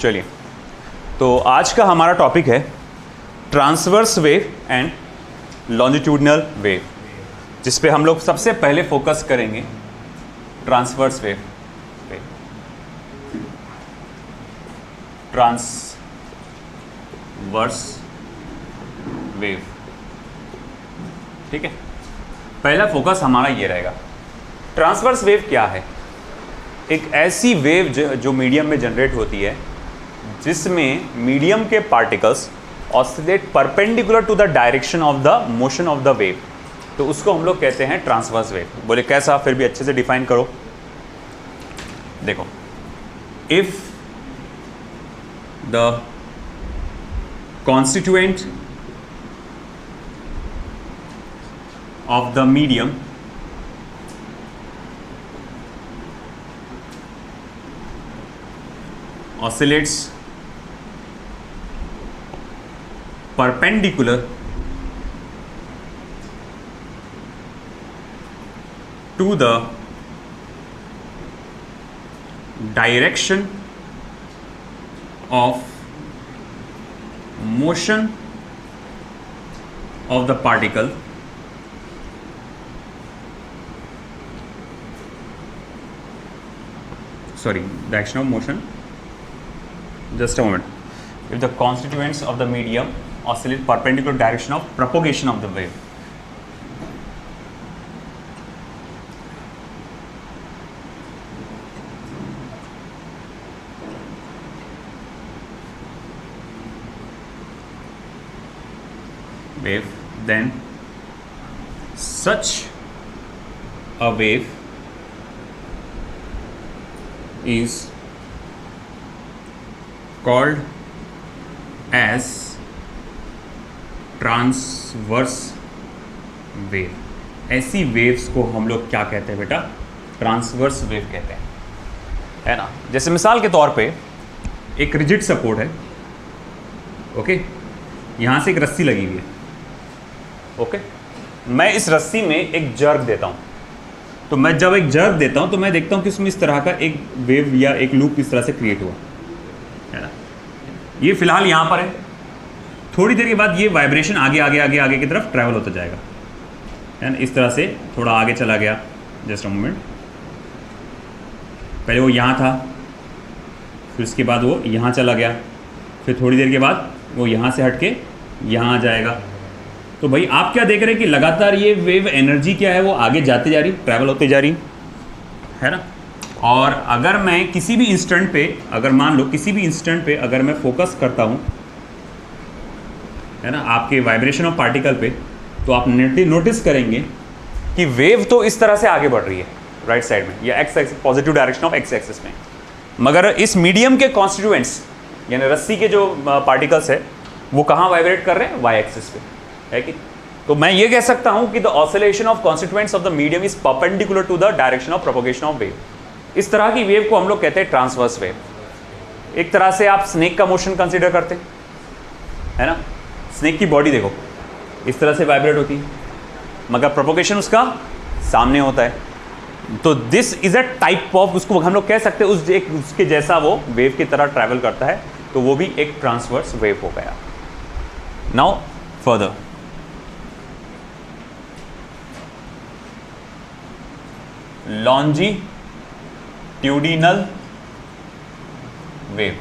चलिए, तो आज का हमारा टॉपिक है transverse wave and longitudinal wave, जिस पे हम लोग सबसे पहले फोकस करेंगे ट्रांसवर्स वेव पे। ट्रांसवर्स वेव, ठीक है। पहला फोकस हमारा ये रहेगा, ट्रांसवर्स वेव क्या है। एक ऐसी वेव जो मीडियम में जनरेट होती है जिसमें मीडियम के particles oscillate perpendicular to the direction of the motion of the wave, तो उसको हम लोग कहते हैं ट्रांसवर्स वेव। बोले कैसा, फिर भी अच्छे से डिफाइन करो। देखो, if the constituent of the medium oscillates perpendicular to the direction of motion of the particle direction of motion. Just a moment. If the constituents of the medium oscillate perpendicular direction of propagation of the wave, then such a wave is called as transverse wave. ऐसी waves को हम लोग क्या कहते हैं बेटा? Transverse wave कहते हैं, है ना। जैसे मिसाल के तौर पे एक रिजिड सपोर्ट है, ओके, यहाँ से एक रस्सी लगी हुई है, ओके। मैं इस रस्सी में एक जर्क देता हूँ, तो मैं जब एक जर्क देता हूँ तो मैं देखता हूँ कि उसमें इस तरह का एक वेव या एक लूप इस तरह से क्रिएट हुआ, है ना। ये फिलहाल यहाँ पर है, थोड़ी देर के बाद ये वाइब्रेशन आगे आगे आगे आगे की तरफ ट्रैवल होता जाएगा, है ना। इस तरह से थोड़ा आगे चला गया, जस्ट अ मोमेंट। पहले वो यहाँ था, फिर उसके बाद वो यहाँ चला गया, फिर थोड़ी देर के बाद वो यहाँ से हट के यहाँ आ जाएगा। तो भाई आप क्या देख रहे हैं कि लगातार ये वेव एनर्जी क्या है, वो आगे जाती जा रही, ट्रैवल होती जा रही, है ना। और अगर मैं किसी भी इंस्टेंट पे, अगर मान लो किसी भी इंस्टेंट पे अगर मैं फोकस करता हूँ, है ना, आपके वाइब्रेशन ऑफ पार्टिकल पे, तो आप नोटिस करेंगे कि वेव तो इस तरह से आगे बढ़ रही है राइट साइड में, या x axis, positive direction of x axis में, मगर इस मीडियम के कॉन्स्टिट्यूएंट्स यानी रस्सी के जो पार्टिकल्स है वो कहाँ वाइब्रेट कर रहे हैं? वाई एक्सिस पे, है कि। तो मैं ये कह सकता हूँ कि the oscillation of constituents of the medium is perpendicular to the direction of propagation of wave. इस तरह की वेव को हम लोग कहते हैं ट्रांसवर्स वेव। एक तरह से आप स्नेक का मोशन कंसीडर करते हैं, है ना। स्नेक की बॉडी देखो, इस तरह से वाइब्रेट होती है, मगर प्रोपगेशन उसका सामने होता है। तो this is a type of, उसको हम लोग कह सकते हैं उसके जैसा वो वेव की तरह ट्रैवल करता है, तो वो भी एक ट्रांसवर्स वेव हो गया। Now further, longitudinal wave.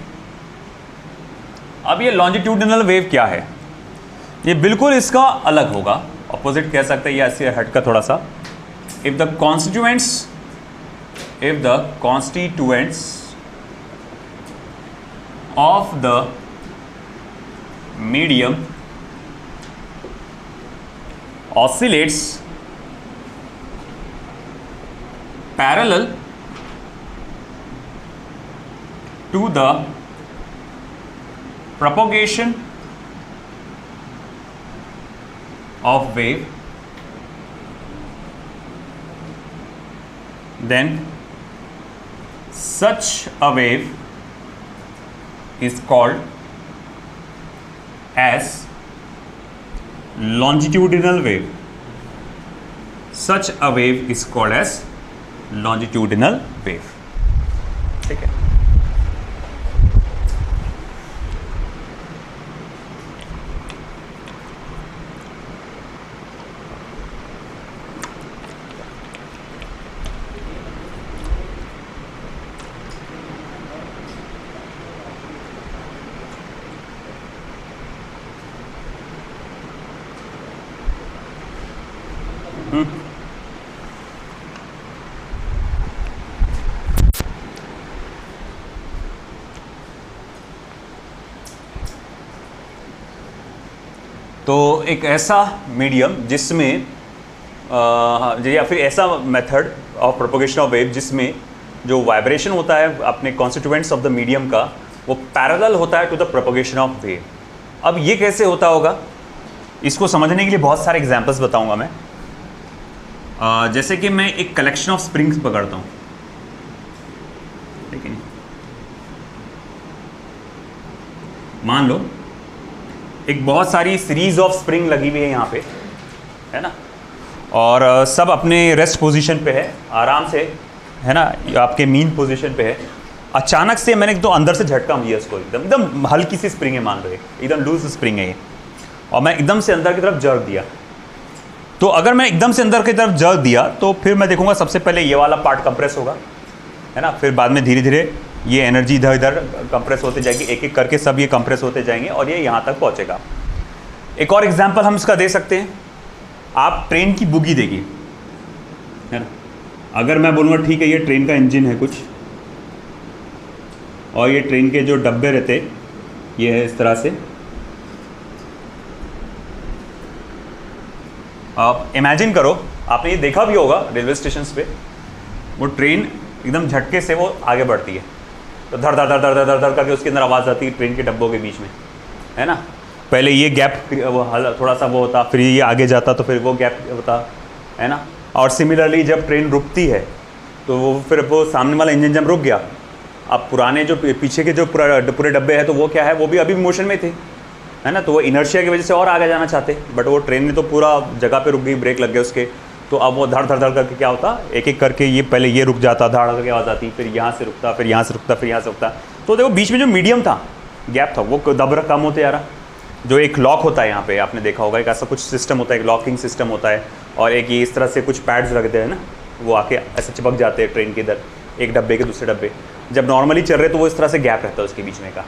अब ये लॉन्जिट्यूडिनल वेव क्या है? ये बिल्कुल इसका अलग होगा, ऑपोजिट कह सकते हैं, या ऐसे हट का थोड़ा सा। If the constituents of the medium oscillates parallel to the propagation of wave, then such a wave is called as longitudinal wave. Such a wave is called as longitudinal wave. ठीक है। तो एक ऐसा मीडियम जिसमें या फिर ऐसा method of propagation of wave जिसमें जो वाइब्रेशन होता है अपने कॉन्स्टिट्यूएंट्स ऑफ द मीडियम का वो पैरेलल होता है to the propagation of wave. अब ये कैसे होता होगा, इसको समझने के लिए बहुत सारे एग्जांपल्स बताऊंगा मैं। जैसे कि मैं एक कलेक्शन ऑफ स्प्रिंग्स पकड़ता हूँ, ठीक है, मान लो एक बहुत सारी सीरीज ऑफ स्प्रिंग लगी हुई है यहाँ पे, है ना, और सब अपने रेस्ट पोजीशन पे है, आराम से, है ना, आपके मीन पोजीशन पे है। अचानक से मैंने तो अंदर से झटका दिया इसको, एकदम एकदम हल्की सी स्प्रिंग है, मान लो एकदम लूज स्प्रिंग है ये, और मैं एकदम से अंदर की तरफ जर्क दिया। तो अगर मैं एकदम से अंदर की तरफ जर्क दिया तो फिर मैं देखूंगा सबसे पहले ये वाला पार्ट कंप्रेस होगा, है ना, फिर बाद में धीरे धीरे ये एनर्जी इधर इधर कंप्रेस होते जाएगी, एक एक करके सब ये कंप्रेस होते जाएंगे और ये यहाँ तक पहुँचेगा। एक और एग्जांपल हम इसका दे सकते हैं, आप ट्रेन की बुगी देखिए, है ना, अगर मैं बोलूँगा ठीक है ये ट्रेन का इंजन है कुछ, और ये ट्रेन के जो डब्बे रहते ये है इस तरह से, आप इमेजिन करो, आपने ये देखा भी होगा रेलवे स्टेशन पे, वो ट्रेन एकदम झटके से वो आगे बढ़ती है, तो धड़ धड़ धड़ धड़ धड़ धड़ करके उसके अंदर आवाज़ आती है ट्रेन के डब्बों के बीच में, है ना। पहले ये गैप वो थोड़ा सा वो होता, फिर ये आगे जाता, तो फिर वो गैप होता, है ना। और सिमिलरली जब ट्रेन रुकती है तो वो फिर वो सामने वाला इंजन जब रुक गया, अब पुराने जो पीछे के जो पूरे डब्बे हैं तो वो क्या है, वो भी अभी मोशन में थे, है ना, तो वो इनर्शिया की वजह से और आगे जाना चाहते, बट वो ट्रेन ने तो पूरा जगह पे रुक गई, ब्रेक लग गए उसके, तो अब वो धड़ धड़ धड़ करके क्या होता, एक एक करके ये पहले ये रुक जाता, धड़ करके आवाज़ आती, फिर यहाँ से रुकता, फिर यहाँ से रुकता, फिर यहाँ से रुकता। तो देखो बीच में जो मीडियम था, गैप था, वो दब कम होते जा रहा। जो एक लॉक होता है यहाँ पे, आपने देखा होगा, एक ऐसा कुछ सिस्टम होता है, एक लॉकिंग सिस्टम होता है, और एक ये इस तरह से कुछ पैड्स रखते हैं ना, वो आके ऐसे चिपक जाते हैं ट्रेन के इधर, एक डब्बे के दूसरे डब्बे। जब नॉर्मली चल रहे तो वो इस तरह से गैप रहता है उसके बीच में का।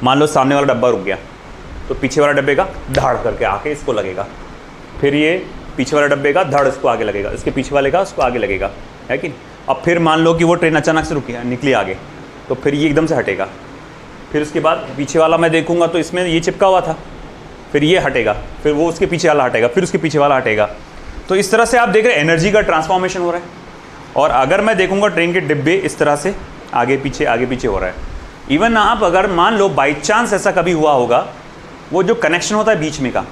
मान लो सामने वाला डब्बा रुक गया, तो पीछे वाला डब्बे का धड़ करके आके इसको लगेगा, फिर ये पीछे वाला डब्बे का धड़ इसको आगे लगेगा, इसके पीछे वाले का उसको आगे लगेगा, है कि। अब फिर मान लो कि वो ट्रेन अचानक से रुकी, निकली आगे, तो फिर ये एकदम से हटेगा, फिर उसके बाद पीछे वाला मैं देखूंगा तो इसमें ये चिपका हुआ था, फिर ये हटेगा, फिर वो उसके पीछे वाला हटेगा, फिर उसके पीछे वाला हटेगा। तो इस तरह से आप देख रहे हैं एनर्जी का ट्रांसफॉर्मेशन हो रहा है। और अगर मैं देखूंगा ट्रेन के डिब्बे इस तरह से आगे पीछे हो रहा है। इवन आप अगर मान लो बाई चांस ऐसा कभी हुआ होगा, वो जो कनेक्शन होता है बीच में का,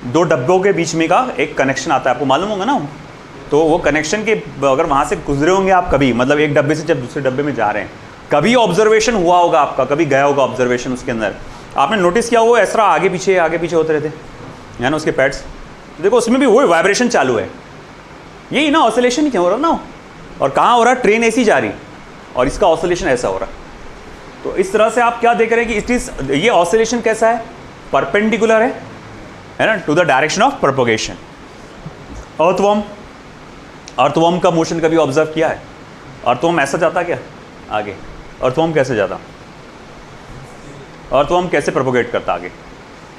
दो डब्बों के बीच में का एक कनेक्शन आता है, आपको मालूम होगा ना, तो वो कनेक्शन के अगर वहाँ से गुजरे होंगे आप कभी, मतलब एक डब्बे से जब दूसरे डब्बे में जा रहे हैं, कभी ऑब्जर्वेशन हुआ होगा आपका, कभी गया होगा ऑब्जर्वेशन उसके अंदर, आपने नोटिस किया वो ऐसा आगे पीछे होते रहते है ना उसके पैड्स। देखो उसमें भी वही वाइब्रेशन चालू है, यही ना ऑसिलेशन ही क्या हो रहा ना, और कहाँ हो रहा है, ट्रेन ऐसी जा रही और इसका ऑसिलेशन ऐसा हो रहा। तो इस तरह से आप क्या देख रहे हैं कि ये ऑसिलेशन कैसा है, परपेंडिकुलर है ना, to the direction of propagation. Earthworm का मोशन कभी ऑब्जर्व किया है? अर्थवर्म ऐसा जाता क्या आगे? अर्थवर्म कैसे जाता? अर्थवर्म कैसे प्रोपोगेट करता आगे?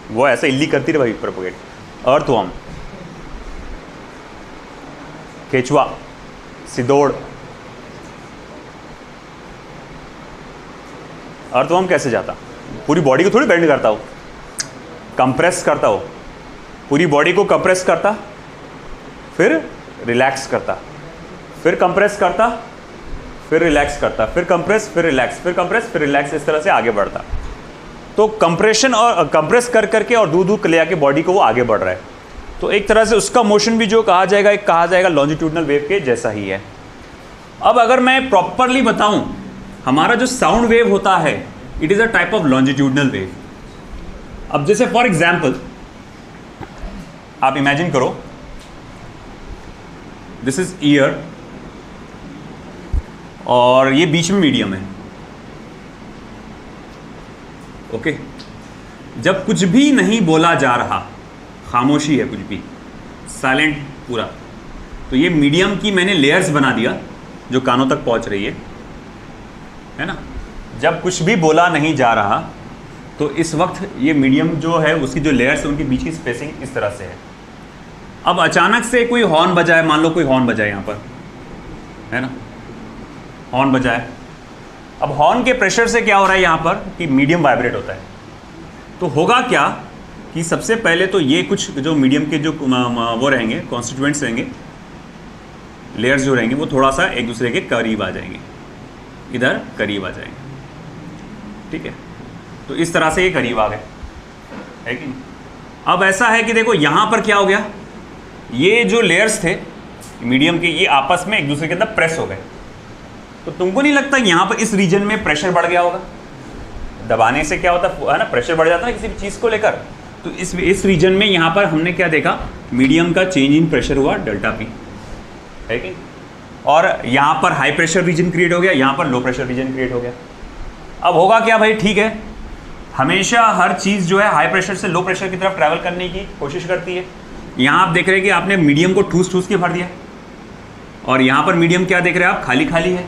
वो ऐसे इल्ली करती रही भाई प्रोपोगेट। अर्थवर्म, केचुआ, सिदोड़, अर्थवर्म कैसे जाता? पूरी बॉडी को थोड़ी बेंड करता हो, कंप्रेस करता हो, पूरी बॉडी को कंप्रेस करता, फिर रिलैक्स करता, फिर कंप्रेस करता, फिर रिलैक्स करता, फिर कंप्रेस, फिर रिलैक्स, फिर कंप्रेस, फिर रिलैक्स, इस तरह से आगे बढ़ता। तो कंप्रेशन और कंप्रेस कर करके और दूर दूर ले आके बॉडी को वो आगे बढ़ रहा है। तो एक तरह से उसका मोशन भी जो कहा जाएगा लॉन्जिट्यूडनल वेव के जैसा ही है। अब अगर मैं प्रॉपरली बताऊं, हमारा जो साउंड वेव होता है it is a type of longitudinal wave. अब जैसे फॉर एग्जाम्पल आप इमेजिन करो, दिस इज ईयर और ये बीच में मीडियम है, ओके। जब कुछ भी नहीं बोला जा रहा, खामोशी है, कुछ भी साइलेंट पूरा, तो ये मीडियम की मैंने लेयर्स बना दिया जो कानों तक पहुंच रही है ना। जब कुछ भी बोला नहीं जा रहा तो इस वक्त ये मीडियम जो है उसकी जो लेयर्स है उनके बीच की स्पेसिंग इस तरह से है। अब अचानक से कोई हॉर्न बजाए, मान लो कोई हॉर्न बजाए यहाँ पर, है ना, हॉर्न बजाए। अब हॉर्न के प्रेशर से क्या हो रहा है यहाँ पर कि मीडियम वाइब्रेट होता है। तो होगा क्या कि सबसे पहले तो ये कुछ जो मीडियम के जो वो रहेंगे, कॉन्स्टिट्यूएंट्स रहेंगे, लेयर्स जो रहेंगे, वो थोड़ा सा एक दूसरे के करीब आ जाएंगे, इधर करीब आ जाएंगे, ठीक है। तो इस तरह से ये करीब आ गए, है कि नहीं। अब ऐसा है कि देखो यहाँ पर क्या हो गया, ये जो लेयर्स थे मीडियम के, ये आपस में एक दूसरे के अंदर प्रेस हो गए। तो तुमको नहीं लगता यहाँ पर इस रीजन में प्रेशर बढ़ गया होगा? दबाने से क्या होता है ना, प्रेशर बढ़ जाता है किसी भी चीज़ को लेकर। तो इस रीजन में यहाँ पर हमने क्या देखा, मीडियम का चेंज इन प्रेशर हुआ डेल्टा पी, है कि। और यहाँ पर हाई प्रेशर रीजन क्रिएट हो गया, यहाँ पर लो प्रेशर रीजन क्रिएट हो गया। अब होगा क्या भाई, ठीक है, हमेशा हर चीज़ जो है हाई प्रेशर से लो प्रेशर की तरफ ट्रैवल करने की कोशिश करती है। यहाँ आप देख रहे हैं कि आपने मीडियम को ठूस ठूस के भर दिया, और यहाँ पर मीडियम क्या देख रहे हैं आप, खाली खाली है।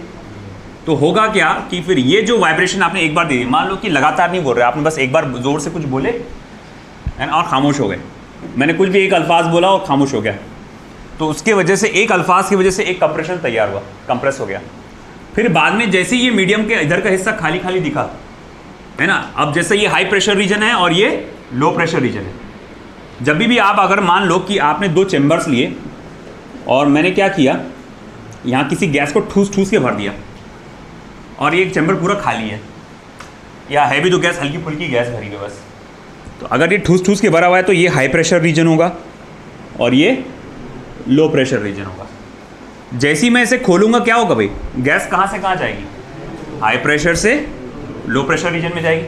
तो होगा क्या कि फिर ये जो वाइब्रेशन आपने एक बार दे दी, मान लो कि लगातार नहीं बोल रहे, आपने बस एक बार जोर से कुछ बोले एंड और खामोश हो गए, मैंने कुछ भी एक अल्फाज बोला और खामोश हो गया, तो उसके वजह से एक अल्फाज की वजह से एक कंप्रेशन तैयार हुआ, कंप्रेस हो गया। फिर बाद में जैसे ये मीडियम के इधर का हिस्सा खाली खाली दिखा, है ना, अब जैसे ये हाई प्रेशर रीजन है और ये लो प्रेशर रीजन है। जब भी आप अगर मान लो कि आपने दो चैम्बर्स लिए और मैंने क्या किया, यहाँ किसी गैस को ठूस ठूस के भर दिया और ये एक चैम्बर पूरा खाली है, या है भी तो गैस हल्की फुल्की गैस भरी है बस, तो अगर ये ठूस ठूस के भरा हुआ है तो ये हाई प्रेशर रीजन होगा और ये लो प्रेशर रीजन होगा। जैसे ही मैं इसे खोलूंगा क्या होगा भाई, गैस कहाँ से कहाँ जाएगी, हाई प्रेशर से लो प्रेशर रीजन में जाएगी।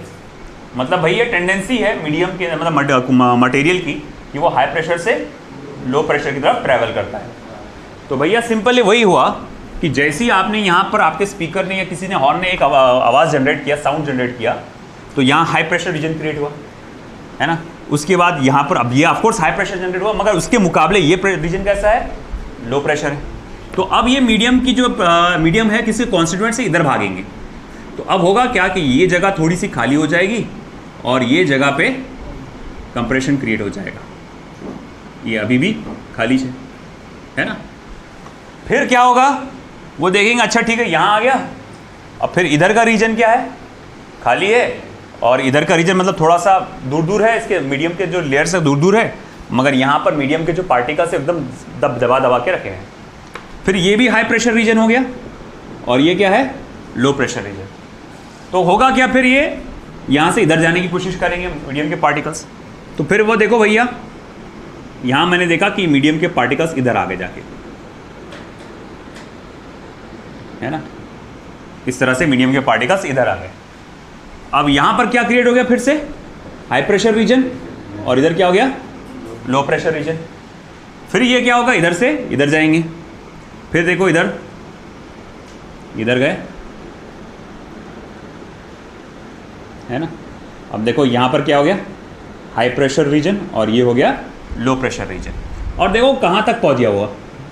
मतलब भाई ये टेंडेंसी है मीडियम के, मतलब मटेरियल की, कि वो हाई प्रेशर से लो प्रेशर की तरफ ट्रैवल करता है। तो भैया सिंपल वही हुआ कि जैसे ही आपने यहाँ पर आपके स्पीकर ने या किसी ने हॉर्न ने एक आवाज़ जनरेट किया, साउंड जनरेट किया, तो यहाँ हाई प्रेशर रीजन क्रिएट हुआ, है ना। उसके बाद यहाँ पर अब ये ऑफकोर्स हाई प्रेशर जनरेट हुआ, मगर उसके मुकाबले ये रीजन कैसा है, लो प्रेशर है। तो अब ये मीडियम की जो मीडियम है किसी कॉन्स्टिट्यूएंट से इधर भागेंगे, तो अब होगा क्या कि ये जगह थोड़ी सी खाली हो जाएगी और ये जगह पे कंप्रेशन क्रिएट हो जाएगा, ये अभी भी खाली है ना। फिर क्या होगा वो देखेंगे, अच्छा ठीक है यहाँ आ गया, अब फिर इधर का रीजन क्या है, खाली है, और इधर का रीजन मतलब थोड़ा सा दूर दूर है, इसके मीडियम के जो लेयर से दूर दूर है, मगर यहाँ पर मीडियम के जो पार्टिकल्स एकदम दबा के रखे हैं। फिर ये भी हाई प्रेशर रीजन हो गया और ये क्या है, लो प्रेशर रीजन। तो होगा क्या, फिर ये यहाँ से इधर जाने की कोशिश करेंगे मीडियम के पार्टिकल्स। तो फिर वो देखो भैया, यहाँ मैंने देखा कि मीडियम के पार्टिकल्स इधर आगे जाके, है ना, इस तरह से मीडियम के पार्टिकल्स इधर आ गए। अब यहाँ पर क्या क्रिएट हो गया, फिर से हाई प्रेशर रीजन, और इधर क्या हो गया, लो प्रेशर रीजन। फिर ये क्या होगा, इधर से इधर जाएंगे, फिर देखो इधर गए, है ना। अब देखो यहाँ पर क्या हो गया, हाई प्रेशर रीजन, और ये हो गया लो प्रेशर रीजन। और देखो कहाँ तक पहुँच गया हुआ,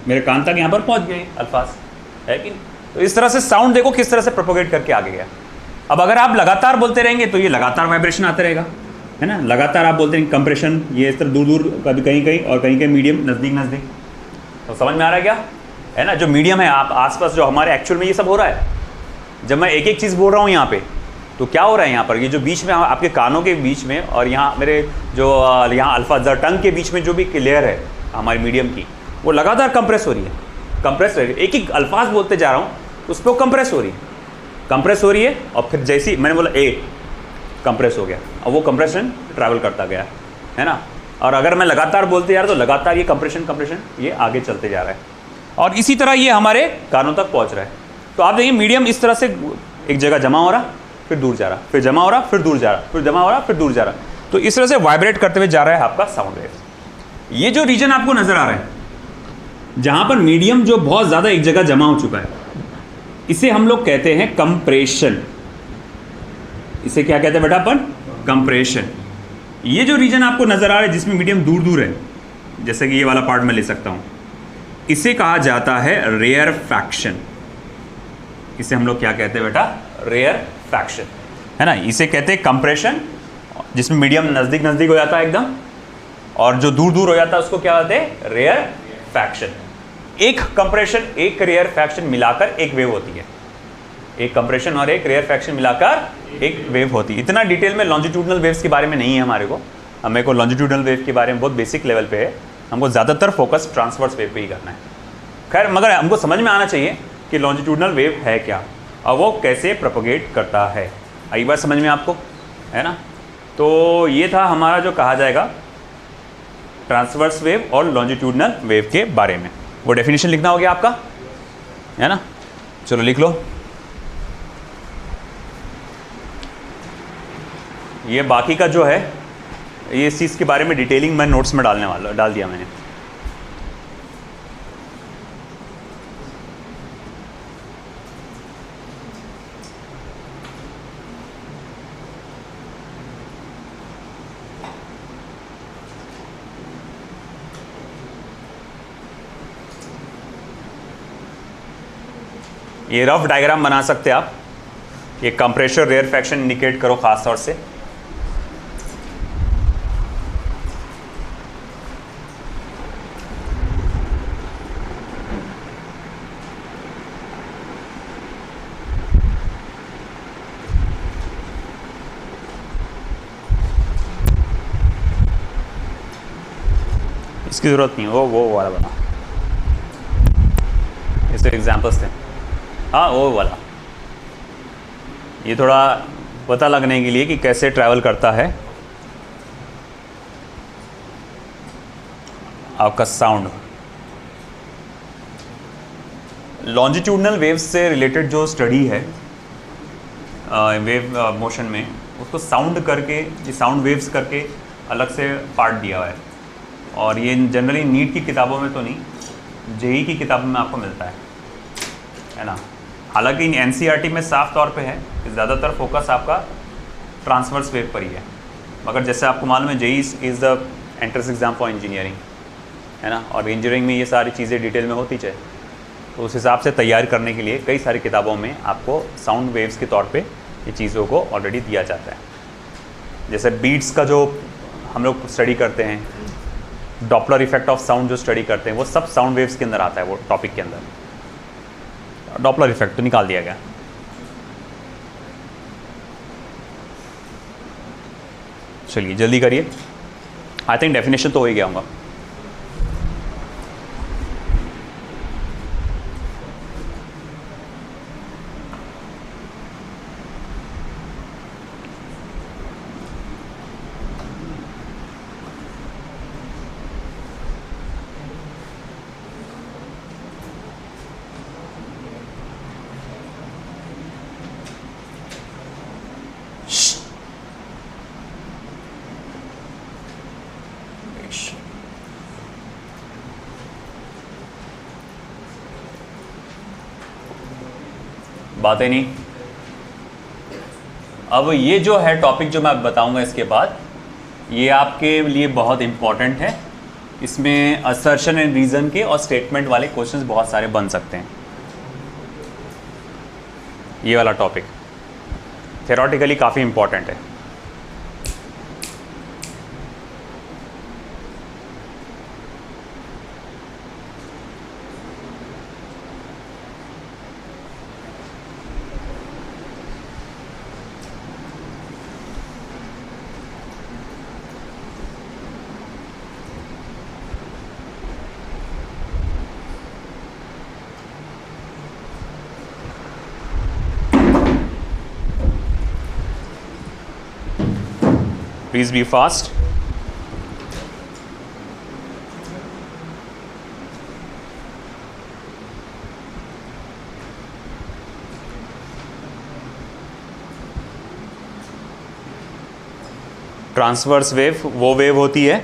मेरे कान तक यहाँ पर पहुँच गए अल्फाज, है कि नहीं। तो इस तरह से साउंड देखो किस तरह से प्रोपोगेट करके आगे गया। अब अगर आप लगातार बोलते रहेंगे तो ये लगातार वाइब्रेशन आता रहेगा, है ना। लगातार आप बोलते हैं कंप्रेशन, ये इस तरह दूर दूर, कभी कहीं कहीं, और कहीं कहीं मीडियम नज़दीक नज़दीक। तो समझ में आ रहा है क्या, है ना। जो मीडियम है आप आसपास, जो हमारे एक्चुअल में ये सब हो रहा है। जब मैं एक एक चीज़ बोल रहा हूँ यहाँ पे, तो क्या हो रहा है यहाँ पर, ये जो बीच में आपके कानों के बीच में और यहाँ मेरे जो यहाँ अल्फाज टंग के बीच में जो भी लेयर है हमारी मीडियम की, वो लगातार कंप्रेस हो रही है, कंप्रेस हो रही है। एक एक अल्फाज बोलते जा रहा हूँ उस पर कंप्रेस हो रही है, कंप्रेस हो रही है। और फिर जैसी मैंने बोला ए, कंप्रेस हो गया, अब वो कंप्रेशन ट्रैवल करता गया, है ना। और अगर मैं लगातार बोलते जा रहा तो लगातार ये कंप्रेशन ये आगे चलते जा रहा है, और इसी तरह ये हमारे कानों तक पहुँच रहा है। तो आप देखिए मीडियम इस तरह से एक जगह जमा हो रहा, फिर दूर जा रहा, फिर जमा हो रहा, फिर दूर जा रहा, फिर जमा हो रहा, फिर दूर जा रहा। तो इस तरह से वाइब्रेट करते हुए जा रहा है आपका साउंड वेव। ये जो रीजन आपको नजर आ रहा है जहां पर मीडियम जो बहुत ज़्यादा एक जगह जमा हो चुका है, इसे हम लोग कहते हैं कंप्रेशन। इसे क्या कहते हैं बेटा अपन, कंप्रेशन। ये जो रीजन आपको नजर आ रहा है जिसमें मीडियम दूर दूर है, जैसे कि ये वाला पार्ट मैं ले सकता हूं, इसे कहा जाता है रेयरफैक्शन। इसे हम लोग क्या कहते हैं बेटा, रेयरफैक्शन, है ना। इसे कहते हैं कंप्रेशन, जिसमें मीडियम नज़दीक नज़दीक हो जाता है एकदम, और जो दूर दूर हो जाता है उसको क्या कहते हैं, रेयरफैक्शन। एक कंप्रेशन एक रेयरफैक्शन मिलाकर एक वेव होती है, एक कंप्रेशन और एक रेयरफैक्शन मिलाकर एक वेव होती है। इतना डिटेल में लॉन्जिट्यूडनल वेव्स के बारे में नहीं है हमारे को, हमें को लॉन्जिट्यूडनल वेव के बारे में बहुत बेसिक लेवल पे है, हमको ज़्यादातर फोकस ट्रांसवर्स वेव पे ही करना है। खैर मगर हमको समझ में आना चाहिए कि लॉन्जिट्यूडनल वेव है क्या और वो कैसे प्रोपोगेट करता है। आई बात समझ में आपको, है ना। तो ये था हमारा जो कहा जाएगा ट्रांसवर्स वेव और लॉन्जिट्यूडनल वेव के बारे में। वो डेफिनेशन लिखना हो गया आपका, है ना। चलो लिख लो। ये बाकी का जो है ये इस चीज़ के बारे में डिटेलिंग मैं नोट्स में डाल दिया मैंने। ये रफ डायग्राम बना सकते हैं आप। ये कंप्रेशर रेयरफैक्शन इंडिकेट करो खास तौर से। इसकी ज़रूरत नहीं, वो वाला बना, इससे एग्जाम्पल्स थे। हाँ वो वाला, ये थोड़ा पता लगने के लिए कि कैसे ट्रैवल करता है आपका साउंड। लॉन्जिट्यूडनल वेव्स से रिलेटेड जो स्टडी है वेव मोशन में, उसको साउंड करके, ये साउंड वेव्स करके अलग से पार्ट दिया हुआ है। और ये जनरली नीट की किताबों में तो नहीं, जेई की किताबों में आपको मिलता है ना। हालांकि इन एनसीईआरटी में साफ तौर पे है कि ज़्यादातर फोकस आपका ट्रांसवर्स वेव पर ही है। मगर जैसे आपको मालूम है JEE is the entrance exam for engineering, है ना। और इंजीनियरिंग में ये सारी चीज़ें डिटेल में होती चाहिए, तो उस हिसाब से तैयार करने के लिए कई सारी किताबों में आपको साउंड वेव्स के तौर पे ये चीज़ों को ऑलरेडी दिया जाता है। जैसे बीट्स का जो हम लोग स्टडी करते हैं, डॉपलर इफेक्ट ऑफ साउंड जो स्टडी करते हैं, वो सब साउंड वेव्स के अंदर आता है, वो टॉपिक के अंदर। डॉपलर इफेक्ट तो निकाल दिया गया। चलिए जल्दी करिए, आई थिंक डेफिनेशन तो हो ही गया होगा। बातें नहीं। अब ये जो है टॉपिक जो मैं बताऊंगा इसके बाद, ये आपके लिए बहुत इम्पॉर्टेंट है। इसमें असर्शन एंड रीज़न के और स्टेटमेंट वाले क्वेश्चंस बहुत सारे बन सकते हैं। ये वाला टॉपिक थ्योरेटिकली काफ़ी इम्पॉर्टेंट है। Please be fast. Transverse wave वो वेव होती है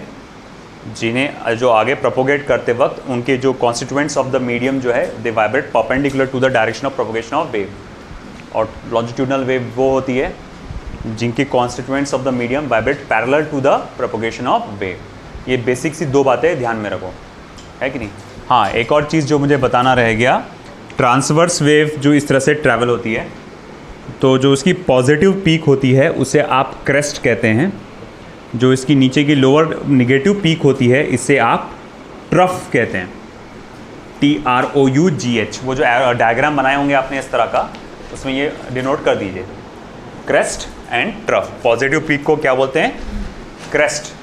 जिन्हें जो आगे प्रोपोगेट करते वक्त उनके जो कॉन्स्टिट्यूएंट्स ऑफ द मीडियम जो है they vibrate perpendicular to the direction of propagation of wave. और लॉन्जिट्यूडनल वेव वो होती है जिनके constituents of the medium vibrate parallel to the propagation of wave. ये बेसिक सी दो बातें ध्यान में रखो, है कि नहीं। हाँ, एक और चीज़ जो मुझे बताना रह गया, ट्रांसवर्स वेव जो इस तरह से ट्रैवल होती है, तो जो उसकी पॉजिटिव पीक होती है उसे आप क्रेस्ट कहते हैं। जो इसकी नीचे की लोअर निगेटिव पीक होती है इसे आप ट्रफ कहते हैं, TROUGH। वो जो डायग्राम बनाए होंगे आपने इस तरह का, उसमें ये डिनोट कर दीजिए, crest and trough. Positive peak को क्या बोलते हैं? क्रेस्ट,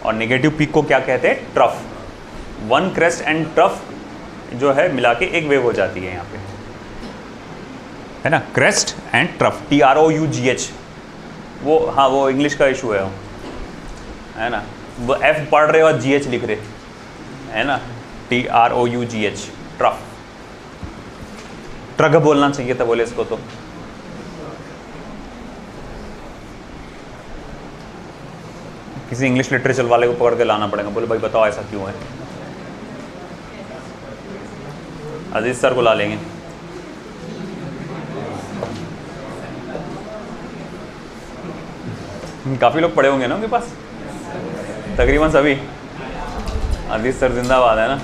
और नेगेटिव पीक को क्या कहते हैं, trough. One crest and trough जो है मिला के एक वेव हो जाती है यहाँ पे, है ना, क्रेस्ट एंड ट्रफ, TROUGH। वो हाँ वो इंग्लिश का इशू है ना, वो F पढ़ रहे और GH लिख रहे, है ना, TROUGH, ट्रफ। ट्रग बोलना चाहिए था, बोले इसको तो। किसी इंग्लिश लिटरेचर वाले को पकड़ के लाना पड़ेगा, बोले भाई बताओ ऐसा क्यों है। अजीज सर को ला लेंगे। काफ़ी लोग पढ़े होंगे ना उनके पास, तकरीबन सभी। अजीज सर जिंदाबाद, है ना।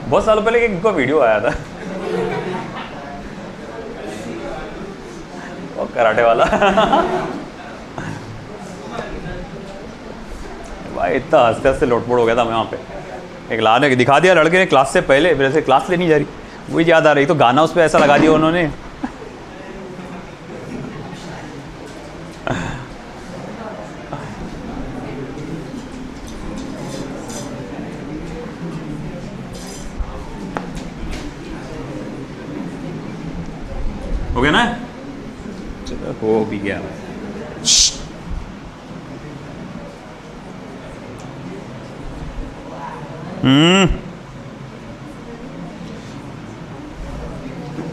बहुत सालों पहले एक उनका वीडियो आया था वो कराटे वाला भाई इतना हंसते हंसते लोटपोट हो गया था मैं वहाँ पे। एक ला ने दिखा दिया लड़के ने क्लास से पहले, मेरे से क्लास लेनी जा रही, वही याद आ रही, तो गाना उस पर ऐसा लगा दिया उन्होंने। हो गया ना, चलो हो भी गया।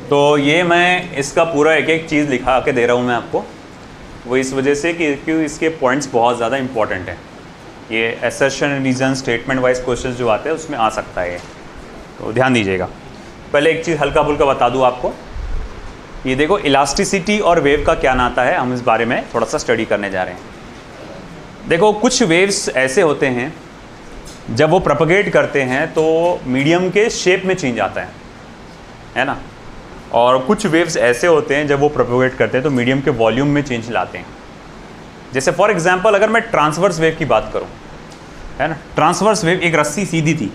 तो ये मैं इसका पूरा एक एक चीज़ लिखा के दे रहा हूँ मैं आपको, वो इस वजह से कि क्यों इसके पॉइंट्स बहुत ज़्यादा इंपॉर्टेंट हैं। ये assertion reason statement wise question जो आते हैं उसमें आ सकता है ये, तो ध्यान दीजिएगा। पहले एक चीज़ हल्का फुल्का बता दूँ आपको, ये देखो इलास्टिसिटी और वेव का क्या नाता है, हम इस बारे में थोड़ा सा स्टडी करने जा रहे हैं। देखो कुछ वेव्स ऐसे होते हैं जब वो प्रोपगेट करते हैं तो मीडियम के शेप में चेंज आता है ना, और कुछ वेव्स ऐसे होते हैं जब वो प्रोपगेट करते हैं तो मीडियम के वॉल्यूम में चेंज लाते हैं। जैसे फॉर एग्जांपल अगर मैं ट्रांसवर्स वेव की बात करूं, है ना, ट्रांसवर्स वेव एक रस्सी सीधी थी,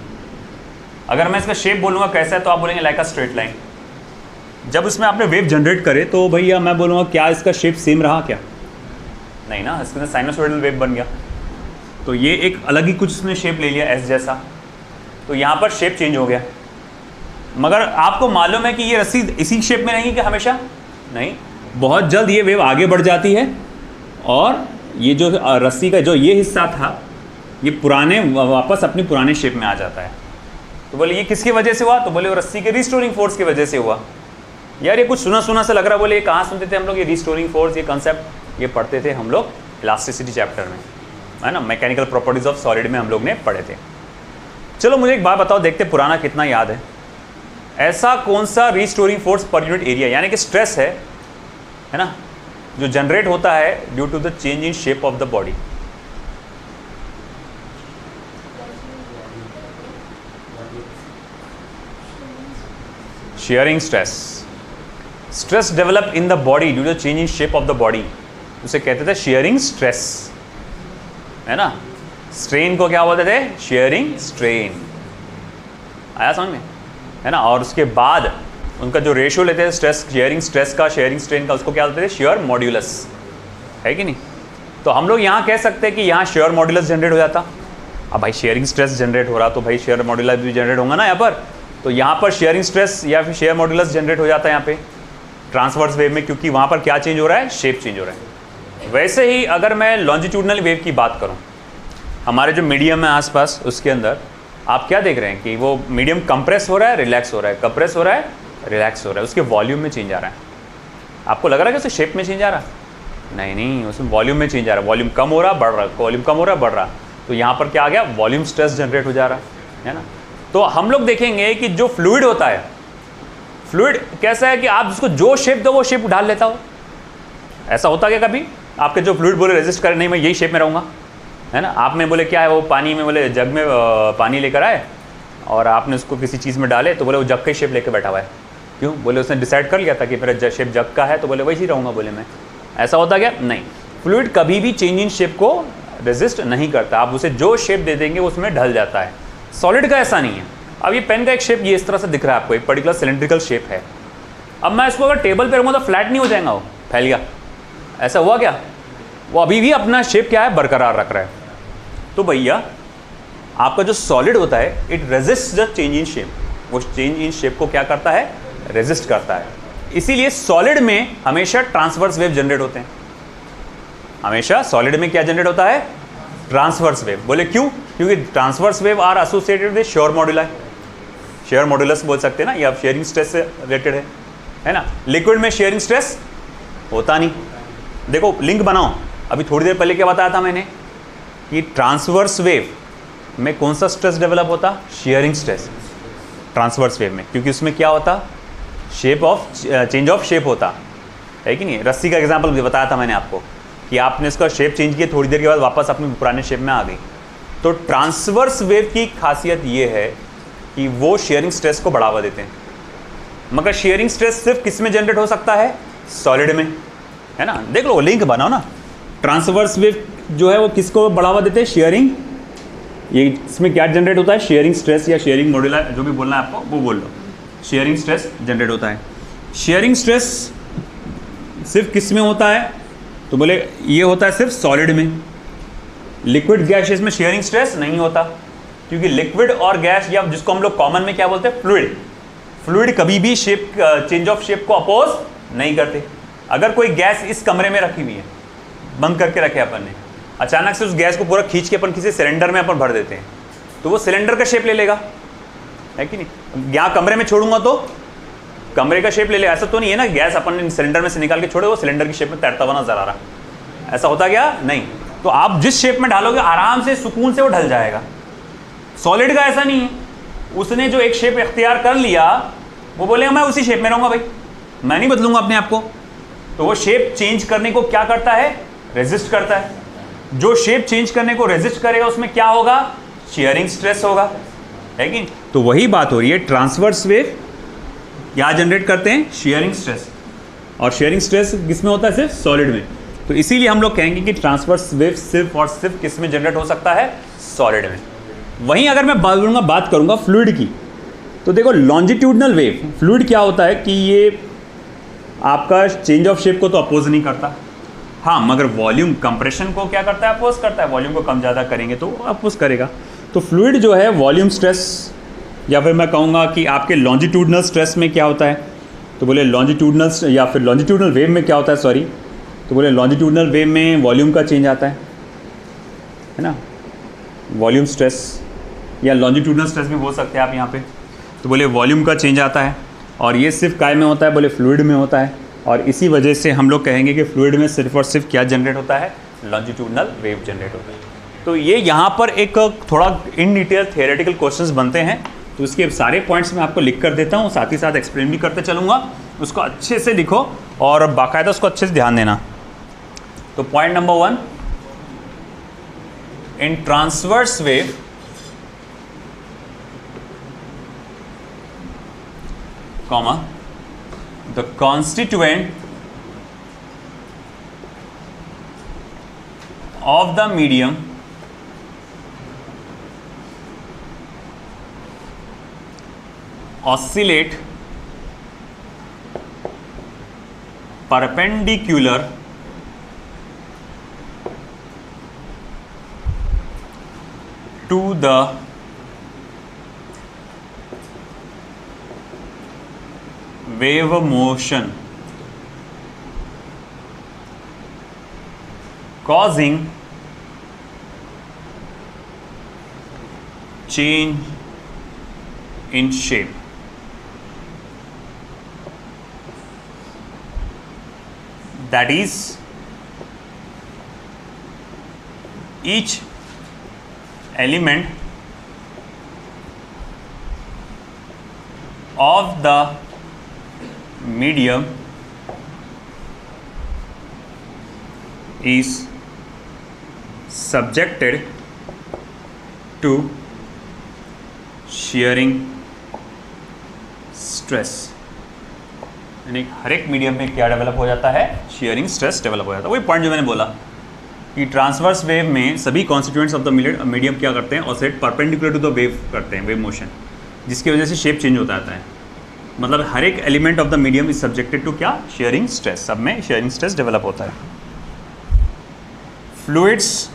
अगर मैं इसका शेप बोलूँगा कैसा है तो आप बोलेंगे लाइक अ स्ट्रेट लाइन। जब उसमें आपने वेव जनरेट करे तो भैया मैं बोलूँगा क्या इसका शेप सेम रहा क्या, नहीं ना, इसके अंदर साइनोसॉइडल वेव बन गया, तो ये एक अलग ही कुछ उसने शेप ले लिया एस जैसा, तो यहाँ पर शेप चेंज हो गया। मगर आपको मालूम है कि ये रस्सी इसी शेप में नहीं कि हमेशा नहीं, बहुत जल्द ये वेव आगे बढ़ जाती है और ये जो रस्सी का जो ये हिस्सा था ये पुराने वापस अपनी पुराने शेप में आ जाता है। तो बोले ये किसकी वजह से हुआ, तो बोले वो रस्सी के रिस्टोरिंग फोर्स की वजह से हुआ। यार ये कुछ सुना सुना से लग रहा है, बोले ये कहाँ सुनते थे हम लोग, ये रिस्टोरिंग फोर्स, ये कंसेप्ट ये पढ़ते थे हम लोग इलास्टिसिटी चैप्टर में, है ना, मैकेनिकल प्रॉपर्टीज ऑफ सॉलिड में हम लोग ने पढ़े थे। चलो मुझे एक बात बताओ, देखते पुराना कितना याद है। ऐसा कौन सा restoring force per unit area यानी कि स्ट्रेस है ना, जो जनरेट होता है due to the change in shape of the body. Shearing stress, stress develop in the body due to change in shape of the body, उसे कहते थे शेयरिंग स्ट्रेस, है ना। स्ट्रेन को क्या बोलते थे, शेयरिंग स्ट्रेन, आया समझ में, है ना। और उसके बाद उनका जो रेशियो लेते थे स्ट्रेस, शेयरिंग स्ट्रेस का, शेयरिंग स्ट्रेन का, उसको क्या बोलते थे, शेयर मॉड्यूलस, है कि नहीं। तो हम लोग यहाँ कह सकते हैं कि यहाँ शेयर मॉड्यूलस जनरेट हो जाता। अब भाई शेयरिंग स्ट्रेस जनरेट हो रहा तो भाई शेयर मॉड्यूलस भी जनरेट होगा ना यहाँ पर, तो यहाँ पर शेयरिंग स्ट्रेस या फिर शेयर मॉड्यूलस जनरेट हो जाता है यहाँ पे ट्रांसवर्स वेव में, क्योंकि वहाँ पर क्या चेंज हो रहा है, शेप चेंज हो रहा है। वैसे ही अगर मैं लॉन्जिट्यूडनल वेव की बात करूँ, हमारे जो मीडियम है आसपास उसके अंदर आप क्या देख रहे हैं कि वो मीडियम कंप्रेस हो रहा है, रिलैक्स हो रहा है, कंप्रेस हो रहा है, रिलैक्स हो रहा है, उसके वॉल्यूम में चेंज आ रहा है। आपको लग रहा है कि उसके शेप में चेंज आ रहा है, नहीं नहीं, उसमें वॉल्यूम में चेंज आ रहा है, वॉल्यूम कम हो रहा, बढ़ रहा, वॉल्यूम कम हो रहा, बढ़ रहा, तो यहाँ पर क्या आ गया, वॉल्यूम स्ट्रेस जनरेट हो जा रहा है ना। तो हम लोग देखेंगे कि जो फ्लूइड होता है, फ्लूइड कैसा है कि आप उसको जो शेप दो वो शेप ढाल लेता हो। ऐसा होता क्या कभी आपके जो फ्लूइड बोले रेजिस्ट करे, नहीं मैं यही शेप में रहूँगा, है ना। आप में बोले क्या है, वो पानी में बोले जग में पानी लेकर आए और आपने उसको किसी चीज़ में डाले तो बोले वो जग का ही शेप लेकर बैठा हुआ है, क्यों, बोले उसने डिसाइड कर लिया था कि मेरा शेप जग का है तो बोले वैसे ही रहूँगा, बोले मैं। ऐसा होता क्या, नहीं, फ्लूइड कभी भी चेंज इन शेप को रेजिस्ट नहीं करता, आप उसे जो शेप दे देंगे उसमें ढल जाता है। सॉलिड का ऐसा नहीं है। अब ये पेन का एक शेप ये इस तरह से दिख रहा है आपको, एक पर्टिकुलर सिलेंड्रिकल शेप है। अब मैं इसको अगर टेबल पे रखूँगा तो फ्लैट नहीं हो जाएगा, वो फैल गया, ऐसा हुआ क्या, वो अभी भी अपना शेप क्या है, बरकरार रख रहा तो भैया आपका जो सॉलिड होता है it resist the change in shape, वो चेंज इन शेप को क्या करता है, रेजिस्ट करता है। इसीलिए सॉलिड में हमेशा ट्रांसवर्स वेव जनरेट होते हैं, हमेशा सॉलिड में क्या जनरेट होता है, ट्रांसवर्स वेव। बोले क्यों? क्योंकि transverse wave are associated with shear moduli, shear modulus बोल सकते हैं ना, या शेयरिंग स्ट्रेस से रिलेटेड है ना। लिक्विड में शेयरिंग स्ट्रेस होता नहीं। देखो लिंक बनाओ, अभी थोड़ी देर पहले क्या बताया था मैंने कि ट्रांसवर्स वेव में कौन सा स्ट्रेस डेवलप होता, शेयरिंग स्ट्रेस ट्रांसवर्स वेव में, क्योंकि उसमें क्या होता, shape of change of shape होता है कि नहीं। रस्सी का एग्जांपल भी बताया था मैंने आपको कि आपने इसका शेप चेंज किया, थोड़ी देर के बाद वापस अपने पुराने शेप में आ गई। तो ट्रांसवर्स वेव की खासियत ये है कि वो शेयरिंग स्ट्रेस को बढ़ावा देते हैं। मगर शेयरिंग स्ट्रेस सिर्फ किस में जनरेट हो सकता है, सॉलिड में, है ना। देख लो लिंक बनाओ ना, ट्रांसवर्स वेव जो है वो किसको बढ़ावा देते हैं, शेयरिंग, ये इसमें क्या जनरेट होता है, शेयरिंग स्ट्रेस या शेयरिंग मॉड्यूला, जो भी बोलना है आपको वो बोल लो, शेयरिंग स्ट्रेस जनरेट होता है। शेयरिंग स्ट्रेस सिर्फ किस में होता है, तो बोले ये होता है सिर्फ सॉलिड में। लिक्विड गैसेस में शेयरिंग स्ट्रेस नहीं होता, क्योंकि लिक्विड और गैस, या जिसको हम लोग कॉमन में क्या बोलते हैं, फ्लूइड, फ्लूइड कभी भी शेप चेंज ऑफ शेप को अपोज नहीं करते। अगर कोई गैस इस कमरे में रखी हुई है, बंद करके रखे अपन ने, अचानक से उस गैस को पूरा खींच के अपन किसी सिलेंडर में अपन भर देते हैं, तो वो सिलेंडर का शेप ले लेगा, है कि नहीं। यहाँ कमरे में छोड़ूंगा तो कमरे का शेप ले ले, ऐसा तो नहीं है ना गैस अपन ने सिलेंडर में से निकाल के छोड़े वो सिलेंडर की शेप में तैरता हुआ नजर आ रहा, ऐसा होता क्या, नहीं। तो आप जिस शेप में डालोगे आराम से सुकून से वो ढल जाएगा। सॉलिड का ऐसा नहीं है, उसने जो एक शेप इख्तियार कर लिया वो बोलेगा मैं उसी शेप में रहूंगा भाई, मैं नहीं बदलूंगा अपने आप को। तो वो शेप चेंज करने को क्या करता है, रेजिस्ट करता है। जो शेप चेंज करने को रेजिस्ट करेगा उसमें क्या होगा, शेयरिंग स्ट्रेस होगा, है कि नहीं। तो वही बात हो रही है, ट्रांसवर्स वेव क्या जनरेट करते हैं, शेयरिंग स्ट्रेस, और शेयरिंग स्ट्रेस किसमें होता है, सिर्फ सॉलिड में। तो इसीलिए हम लोग कहेंगे कि ट्रांसवर्स वेव सिर्फ और सिर्फ किस में जनरेट हो सकता है, सॉलिड में। वहीं अगर मैं बात करूंगा फ्लूइड की, तो देखो लॉन्जिट्यूडनल वेव, फ्लूइड क्या होता है कि ये आपका चेंज ऑफ शेप को तो अपोज नहीं करता, हाँ, मगर वॉल्यूम कंप्रेशन को क्या करता है, अपोज करता है। वॉल्यूम को कम ज़्यादा करेंगे तो अपोज करेगा। तो फ्लूइड जो है वॉल्यूम स्ट्रेस, या फिर मैं कहूँगा कि आपके लॉन्जिट्यूडनल स्ट्रेस में क्या होता है, तो बोले लॉन्जिट्यूडनल, या फिर लॉन्जिट्यूडनल वेव में क्या होता है, सॉरी, तो बोले लॉन्जिट्यूडनल वेव में वॉल्यूम का चेंज आता है ना, वॉल्यूम स्ट्रेस या लॉन्जिट्यूडनल स्ट्रेस भी बोल सकते हैं आप यहाँ पे। तो बोले वॉल्यूम का चेंज आता है, और ये सिर्फ काय में होता है, बोले फ्लूइड में होता है। और इसी वजह से हम लोग कहेंगे कि फ्लूइड में सिर्फ और सिर्फ क्या जनरेट होता है, लॉन्जिट्यूडनल वेव जनरेट होता है। तो ये यहाँ पर एक थोड़ा इन डिटेल थियोरेटिकल क्वेश्चंस बनते हैं, तो इसके सारे पॉइंट्स मैं आपको लिख कर देता हूँ, साथ ही साथ एक्सप्लेन भी करते चलूँगा। उसको अच्छे से लिखो और बाकायदा उसको अच्छे से ध्यान देना। तो point number 1, in transverse wave comma the constituent of the medium oscillate perpendicular to the wave motion, causing change in shape. That is, each element of the medium is subjected to shearing stress। यानी हर एक medium में क्या develop हो जाता है, sharing stress develop हो जाता है। वही पॉइंट जो मैंने बोला कि ट्रांसवर्स वेव में सभी कॉन्स्टिट्यूएंट्स ऑफ द मीडियम क्या करते हैं, oscillate perpendicular to the wave करते हैं, वेव मोशन, जिसकी वजह से शेप चेंज होता रहता है। मतलब हर एक element of the medium is subjected to क्या, शेयरिंग स्ट्रेस। सब में शेयरिंग स्ट्रेस डेवलप होता है। Fluids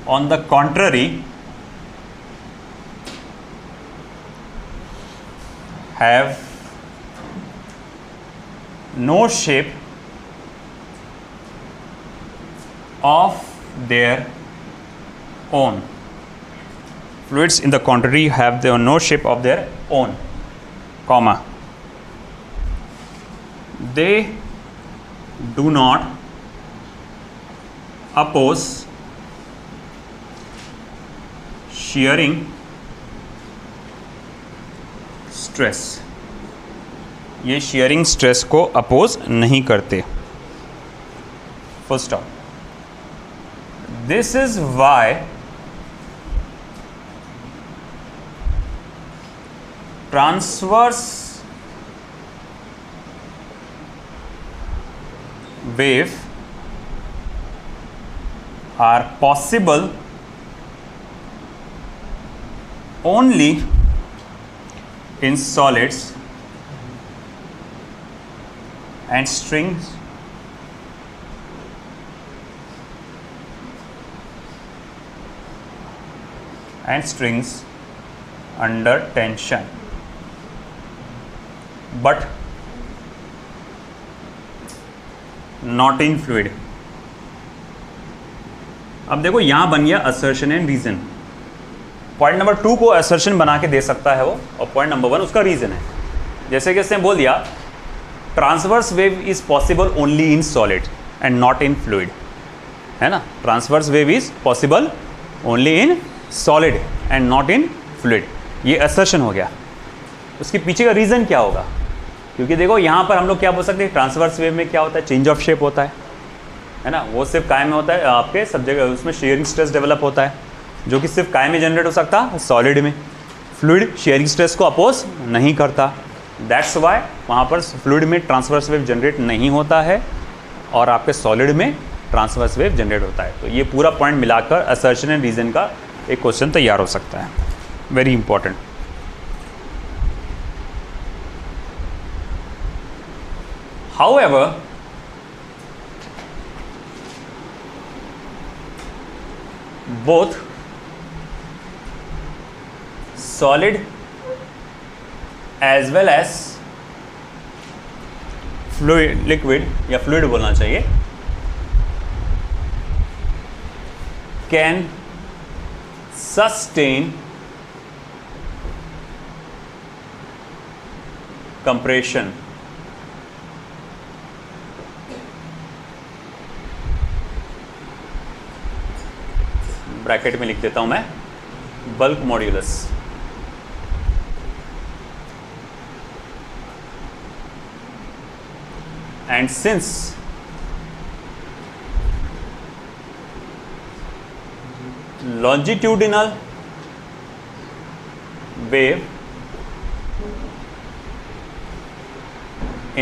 on the contrary have no shape of their own. Fluids in the contrary have their no shape of their own, comma, they do not oppose shearing stress. ये shearing stress को oppose नहीं करते. Full stop. This is why transverse wave are possible only in solids and strings under tension, but not in fluid. अब देखो यहां बन गया assertion and reason. Point number 2 को असर्शन बना के दे सकता है वो, और पॉइंट नंबर 1 उसका रीजन है. जैसे कि इसने बोल दिया transverse wave is possible only in solid and not in fluid, है ना. Transverse wave is possible only in solid and not in fluid. ये असर्शन हो गया. उसके पीछे का रीज़न क्या होगा? क्योंकि देखो यहाँ पर हम लोग क्या बोल सकते हैं, ट्रांसवर्स वेव में क्या होता है, चेंज ऑफ शेप होता है ना. वो सिर्फ काय में होता है, आपके सब जगह उसमें शेयरिंग स्ट्रेस डेवलप होता है, जो कि सिर्फ काय में जनरेट हो सकता है, सॉलिड में. फ्लूइड शेयरिंग स्ट्रेस को अपोज नहीं करता. दैट्स वाई वहाँ पर फ्लूइड में ट्रांसवर्स वेव जनरेट नहीं होता है और आपके सॉलिड में ट्रांसवर्स वेव जनरेट होता है. तो ये पूरा पॉइंट मिलाकर असर्शन एंड रीजन का एक क्वेश्चन तैयार हो सकता है. Very important. However, both solid as well as fluid, liquid या fluid बोलना चाहिए, can sustain compression. ब्रैकेट में लिख देता हूं मैं, bulk modulus. And since longitudinal wave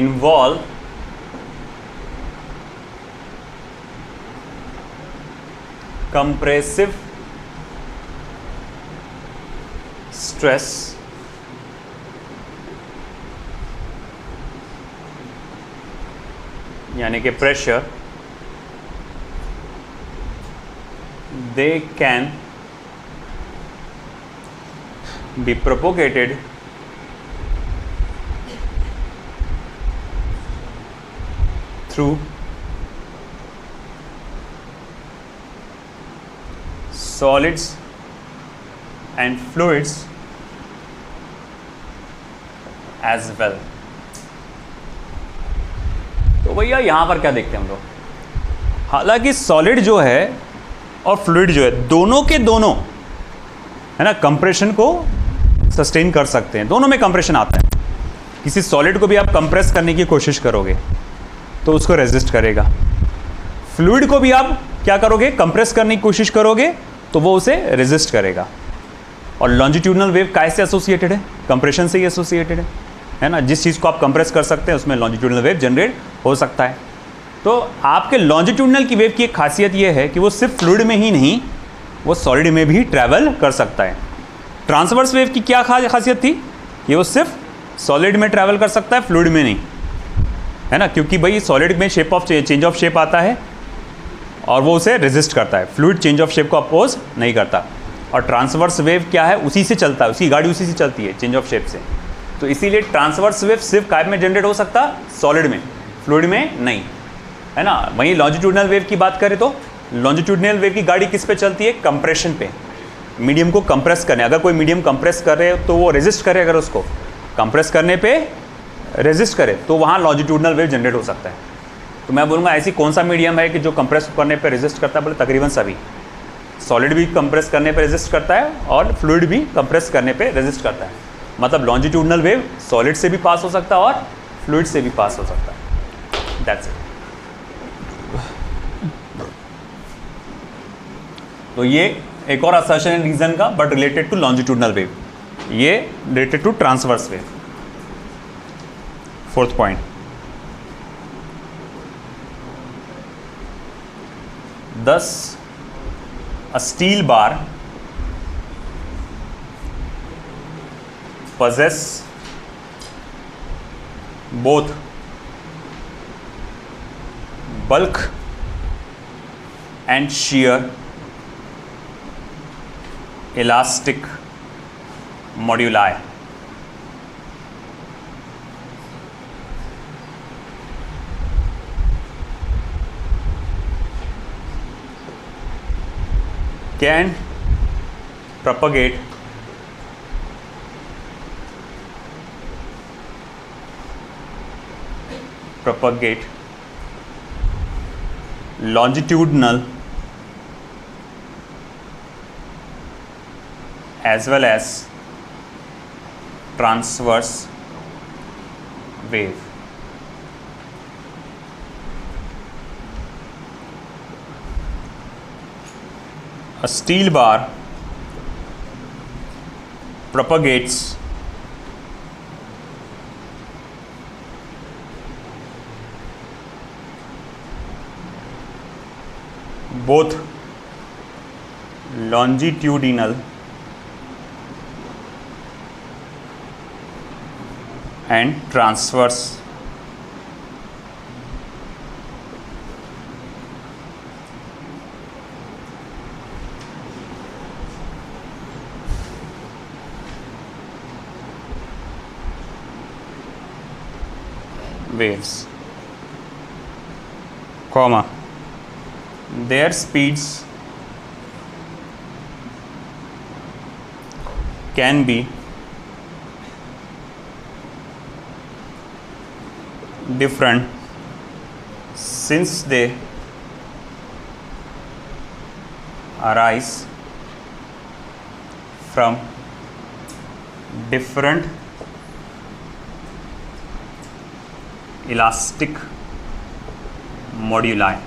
involve compressive stress यानी कि pressure, they can be propagated through solids and fluids as well. तो भैया यहाँ पर क्या देखते हैं हम लोग, हालांकि सॉलिड जो है और फ्लूइड जो है दोनों के दोनों, है ना, कंप्रेशन को सस्टेन कर सकते हैं. दोनों में कंप्रेशन आता है. किसी सॉलिड को भी आप कंप्रेस करने की कोशिश करोगे तो उसको रेजिस्ट करेगा. फ्लूइड को भी आप क्या करोगे, कंप्रेस करने की कोशिश करोगे तो वो उसे रेजिस्ट करेगा. और लॉन्जिट्यूडनल वेव काय से एसोसिएटेड है, कंप्रेशन से ही एसोसिएटेड है ना. जिस चीज़ को आप कंप्रेस कर सकते हैं उसमें लॉन्जिट्यूडनल वेव जनरेट हो सकता है. तो आपके लॉन्जिट्यूडनल की वेव की एक खासियत ये है कि वो सिर्फ फ्लूइड में ही नहीं, वो सॉलिड में भी ट्रैवल कर सकता है. ट्रांसवर्स वेव की क्या खासियत थी कि वो सिर्फ सॉलिड में ट्रैवल कर सकता है, फ्लूइड में नहीं, है ना. क्योंकि भाई सॉलिड में shape of change of shape आता है और वो उसे रेजिस्ट करता है, फ्लूइड चेंज ऑफ शेप को अपोज नहीं करता। और ट्रांसवर्स वेव क्या है, उसी से चलता है, उसकी गाड़ी उसी से चलती है, चेंज ऑफ शेप से। तो इसीलिए ट्रांसवर्स वेव सिर्फ काय में जनरेट हो सकता, सॉलिड में, फ्लूइड में नहीं, है ना। वहीं लॉन्जिट्यूडनल वेव की बात करें तो लॉन्जिट्यूडनल वेव की गाड़ी किस पे चलती है, कंप्रेशन पे, मीडियम को कंप्रेस करने। अगर कोई मीडियम कंप्रेस कर रहे हो तो वो रेजिस्ट करे, अगर उसको कंप्रेस करने पे रेजिस्ट करे तो वहाँ लॉन्जिट्यूडनल वेव जनरेट हो सकता है। तो मैं बोलूँगा ऐसी कौन सा मीडियम है कि जो कंप्रेस करने पे रेजिस्ट करता है, बोले तकरीबन सभी। सॉलिड भी कंप्रेस करने पे रेजिस्ट करता है और फ्लूइड भी कंप्रेस करने पे रेजिस्ट करता है। मतलब लॉन्जिट्यूडनल वेव सॉलिड से भी पास हो सकता है और फ्लूइड से भी पास हो सकता है। That's it. तो ये एक और असर्शन है रीजन का, but related to longitudinal wave, ये related to transverse wave. Fourth point, thus a steel bar possess both bulk and shear elastic moduli. Can propagate longitudinal as well as transverse wave. A steel bar propagates both longitudinal and transverse waves, comma, their speeds can be different since they arise from different elastic moduli.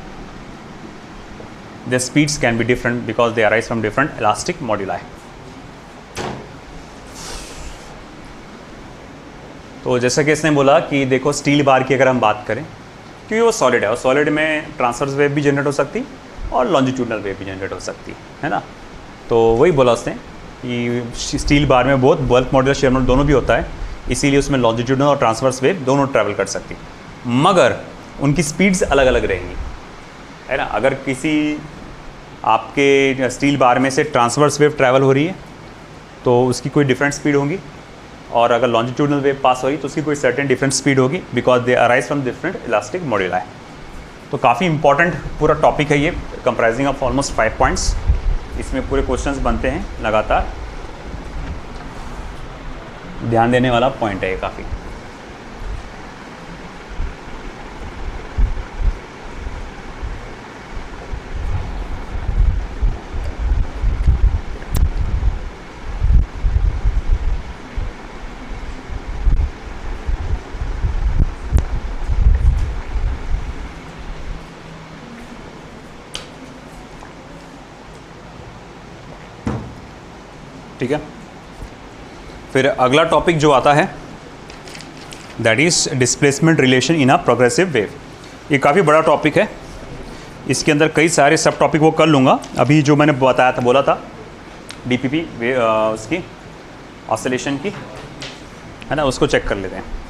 Their speeds can be different because they arise from different elastic moduli. तो जैसा कि इसने बोला कि देखो steel bar की अगर हम बात करें, क्योंकि वो सॉलिड है और सॉलिड में ट्रांसवर्स वेव भी जनरेट हो सकती और लॉन्जिट्यूडनल वेव भी जनरेट हो सकती है ना। तो वही बोला उसने कि स्टील बार में बहुत बल्क मॉड्यूलर शेयर मॉड्यूलर दोनों भी होता है, इसीलिए उसमें लॉन्जिट्यूडनल और ट्रांसवर्स वेव दोनों ट्रैवल कर सकती, मगर उनकी स्पीड्स अलग अलग रहेंगी, है ना। अगर किसी आपके स्टील बार में से ट्रांसवर्स वेव ट्रैवल हो रही है तो उसकी कोई डिफरेंट स्पीड होगी, और अगर लॉन्जिट्यूडनल वेव पास हो रही तो उसकी कोई सर्टेन डिफरेंट स्पीड होगी, because they arise from different elastic moduli. तो काफ़ी इंपॉर्टेंट पूरा टॉपिक है ये, कंप्राइजिंग ऑफ ऑलमोस्ट 5 पॉइंट्स। इसमें पूरे क्वेश्चंस बनते हैं लगातार, ध्यान देने वाला पॉइंट है ये काफ़ी। ठीक है, फिर अगला टॉपिक जो आता है that is displacement relation in a progressive wave. ये काफ़ी बड़ा टॉपिक है, इसके अंदर कई सारे सब टॉपिक वो कर लूँगा। अभी जो मैंने बताया था, बोला था डीपीपी उसकी ऑसिलेशन की, है ना, उसको चेक कर लेते हैं।